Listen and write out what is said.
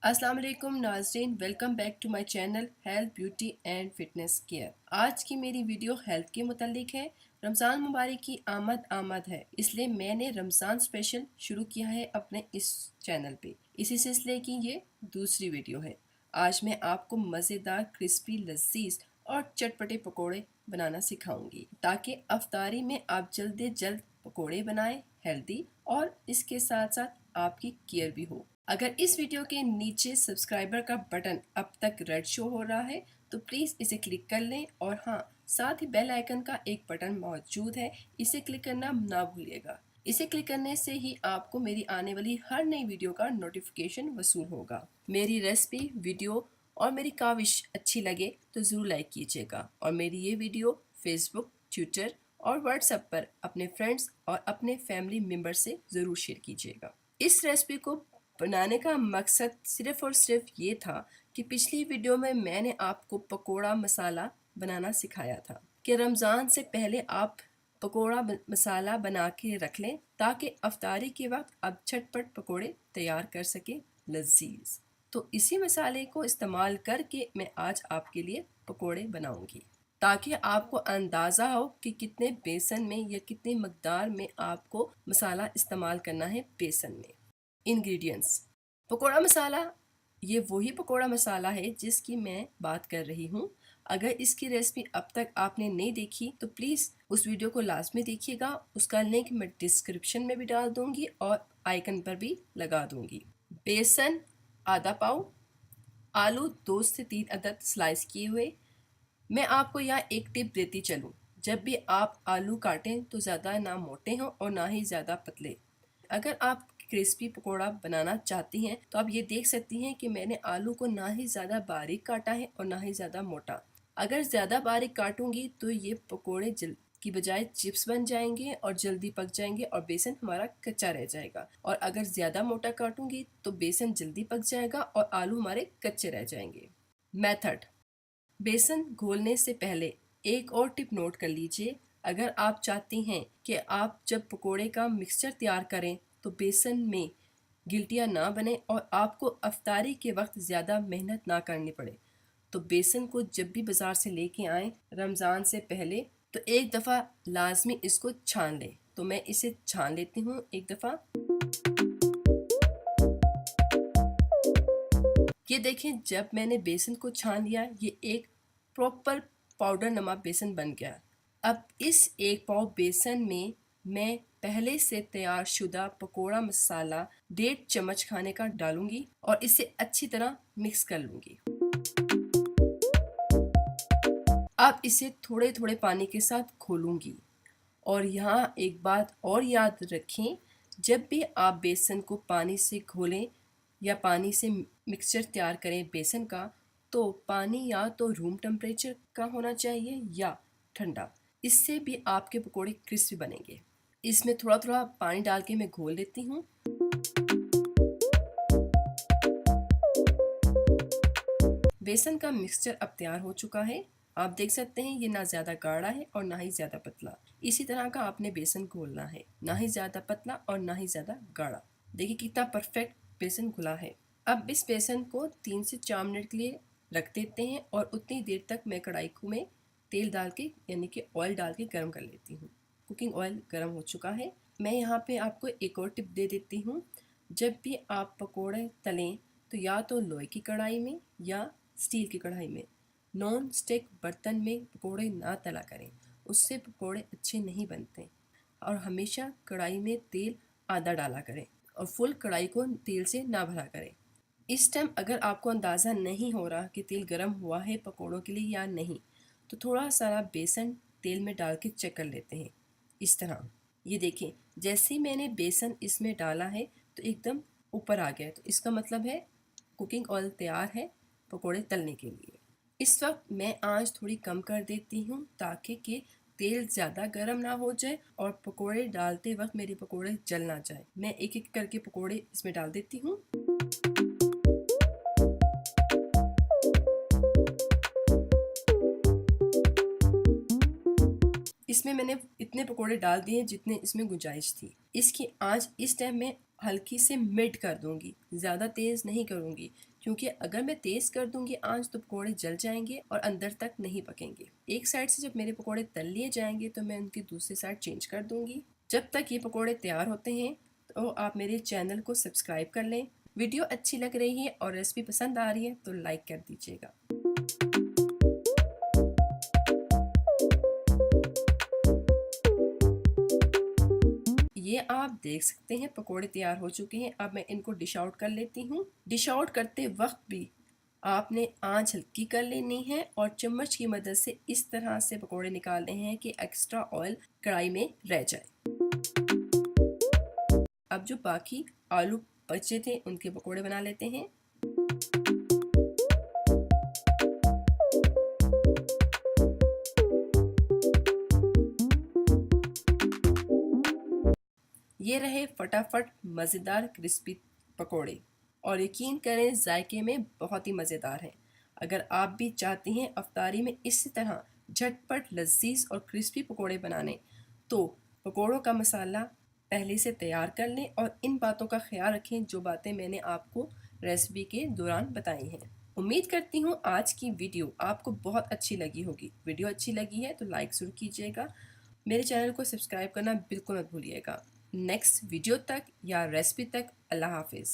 अस्सलाम वालेकुम नाज़रीन, welcome back to my channel health beauty and fitness care. आज की मेरी वीडियो हेल्थ के मुतालिक है। रमज़ान मुबारक की आमद है, इसलिए मैंने रमज़ान स्पेशल शुरू किया है अपने इस चैनल पे। इसी सिलसिले की ये दूसरी वीडियो है। आज मैं आपको मज़ेदार क्रिस्पी लजीज और चटपटे पकोड़े बनाना सिखाऊंगी, ताकि अफ्तारी में आप जल्द से जल्द पकोड़े बनाएं, हेल्दी, और इसके साथ साथ आपकी केयर भी हो। अगर इस वीडियो के नीचे सब्सक्राइबर का बटन अब तक रेड शो हो रहा है तो प्लीज़ इसे क्लिक कर लें, और हाँ, साथ ही बेल आइकन का एक बटन मौजूद है, इसे क्लिक करना ना भूलिएगा। इसे क्लिक करने से ही आपको मेरी आने वाली हर नई वीडियो का नोटिफिकेशन वसूल होगा। मेरी रेसिपी, वीडियो और मेरी काविश अच्छी लगे तो ज़रूर लाइक कीजिएगा, और मेरी ये वीडियो फेसबुक, ट्विटर और व्हाट्सएप पर अपने फ्रेंड्स और अपने फैमिली मेम्बर से ज़रूर शेयर कीजिएगा। इस रेसिपी को बनाने का मकसद सिर्फ और सिर्फ ये था कि पिछली वीडियो में मैंने आपको पकोड़ा मसाला बनाना सिखाया था कि रमज़ान से पहले आप पकोड़ा मसाला बना के रख लें, ताकि अफ्तारी के वक्त आप झटपट पकोड़े तैयार कर सकें लजीज। तो इसी मसाले को इस्तेमाल करके मैं आज आपके लिए पकोड़े बनाऊंगी, ताकि आपको अंदाज़ा हो कि कितने बेसन में या कितनी मकदार में आपको मसाला इस्तेमाल करना है बेसन में। इंग्रेडिएंट्स: पकोड़ा मसाला, ये वही पकोड़ा मसाला है जिसकी मैं बात कर रही हूँ। अगर इसकी रेसिपी अब तक आपने नहीं देखी तो प्लीज़ उस वीडियो को लाजमी देखिएगा। उसका लिंक मैं डिस्क्रिप्शन में भी डाल दूँगी और आइकन पर भी लगा दूँगी। बेसन आधा पाव, आलू 2 से 3 अदद स्लाइस किए हुए। मैं आपको यहाँ एक टिप देती चलूँ, जब भी आप आलू काटें तो ज़्यादा ना मोटे हों और ना ही ज़्यादा पतले। अगर आप क्रिस्पी पकोड़ा बनाना चाहती हैं तो आप ये देख सकती हैं कि मैंने आलू को ना ही ज़्यादा बारीक काटा है और ना ही ज़्यादा मोटा। अगर ज़्यादा बारीक काटूंगी तो ये पकोड़े जल्द की बजाय चिप्स बन जाएंगे और जल्दी पक जाएंगे और बेसन हमारा कच्चा रह जाएगा, और अगर ज़्यादा मोटा काटूंगी तो बेसन जल्दी पक जाएगा और आलू हमारे कच्चे रह जाएंगे। मेथड: बेसन घोलने से पहले एक और टिप नोट कर लीजिए। अगर आप चाहती हैं कि आप जब पकोड़े का मिक्सचर तैयार करें तो बेसन में गिल्टियाँ ना बने और आपको अफ्तारी के वक्त ज़्यादा मेहनत ना करनी पड़े, तो बेसन को जब भी बाज़ार से लेके आएँ रमज़ान से पहले तो एक दफ़ा लाजमी इसको छान लें। तो मैं इसे छान लेती हूँ एक दफ़ा। ये देखें, जब मैंने बेसन को छान लिया, ये एक प्रॉपर पाउडर नमा बेसन बन गया। अब इस एक पाव बेसन में मैं पहले से तैयार शुदा पकोड़ा मसाला 1.5 चम्मच खाने का डालूंगी और इसे अच्छी तरह मिक्स कर लूंगी। अब इसे थोड़े थोड़े पानी के साथ घोलूंगी। और यहाँ एक बात और याद रखें, जब भी आप बेसन को पानी से घोलें या पानी से मिक्सचर तैयार करें बेसन का, तो पानी या तो रूम टेम्परेचर का होना चाहिए या ठंडा। इससे भी आपके पकोड़े क्रिस्पी बनेंगे। इसमें थोड़ा थोड़ा पानी डाल के मैं घोल लेती हूँ। बेसन का मिक्सचर अब तैयार हो चुका है। आप देख सकते हैं ये ना ज़्यादा गाढ़ा है और ना ही ज़्यादा पतला। इसी तरह का आपने बेसन घोलना है, ना ही ज़्यादा पतला और ना ही ज़्यादा गाढ़ा। देखिए कितना परफेक्ट बेसन घुला है। अब इस बेसन को 3 से 4 मिनट के लिए रख देते हैं और उतनी देर तक मैं कढ़ाई में तेल डाल के यानी कि ऑयल डाल के गर्म कर लेती हूँ। कुकिंग ऑयल गर्म हो चुका है। मैं यहाँ पे आपको एक और टिप दे देती हूँ। जब भी आप पकोड़े तलें तो या तो लोहे की कढ़ाई में या स्टील की कढ़ाई में, नॉन स्टिक बर्तन में पकोड़े ना तला करें, उससे पकोड़े अच्छे नहीं बनते। और हमेशा कढ़ाई में तेल आधा डाला करें और फुल कढ़ाई को तेल से ना भरा करें। इस टाइम अगर आपको अंदाज़ा नहीं हो रहा कि तेल गर्म हुआ है पकोड़ों के लिए या नहीं, तो थोड़ा सारा बेसन तेल में डाल के चेक कर लेते हैं। इस तरह ये देखें, जैसे ही मैंने बेसन इसमें डाला है तो एकदम ऊपर आ गया, तो इसका मतलब है कुकिंग ऑयल तैयार है पकोड़े तलने के लिए। इस वक्त मैं आंच थोड़ी कम कर देती हूँ ताकि कि तेल ज़्यादा गर्म ना हो जाए और पकोड़े डालते वक्त मेरे पकोड़े जल ना जाए। मैं एक एक करके पकोड़े इसमें डाल देती हूँ। इसमें मैंने इतने पकोड़े डाल दिए जितने इसमें गुंजाइश थी। इसकी आंच इस टाइम में हल्की से मिड कर दूंगी, ज़्यादा तेज़ नहीं करूंगी, क्योंकि अगर मैं तेज़ कर दूंगी आंच तो पकोड़े जल जाएंगे और अंदर तक नहीं पकेंगे। एक साइड से जब मेरे पकोड़े तल लिए जाएंगे तो मैं उनकी दूसरी साइड चेंज कर दूंगी। जब तक ये पकोड़े तैयार होते हैं तो आप मेरे चैनल को सब्सक्राइब कर लें। वीडियो अच्छी लग रही है और रेसिपी पसंद आ रही है तो लाइक कर दीजिएगा। ये आप देख सकते हैं पकोड़े तैयार हो चुके हैं। अब मैं इनको डिश आउट कर लेती हूँ। डिश आउट करते वक्त भी आपने आंच हल्की कर लेनी है और चम्मच की मदद से इस तरह से पकोड़े निकालने हैं कि एक्स्ट्रा ऑयल कढ़ाई में रह जाए। अब जो बाकी आलू बचे थे उनके पकोड़े बना लेते हैं। ये रहे फटाफट मज़ेदार क्रिस्पी पकोड़े और यकीन करें जायके में बहुत ही मज़ेदार हैं। अगर आप भी चाहती हैं अफ्तारी में इसी तरह झटपट लजीज और क्रिस्पी पकोड़े बनाने तो पकोड़ों का मसाला पहले से तैयार कर लें और इन बातों का ख्याल रखें जो बातें मैंने आपको रेसिपी के दौरान बताई हैं। उम्मीद करती हूँ आज की वीडियो आपको बहुत अच्छी लगी होगी। वीडियो अच्छी लगी है तो लाइक ज़रूर कीजिएगा। मेरे चैनल को सब्सक्राइब करना बिल्कुल मत भूलिएगा। नेक्स्ट वीडियो तक या रेसिपी तक अल्लाह हाफिज़।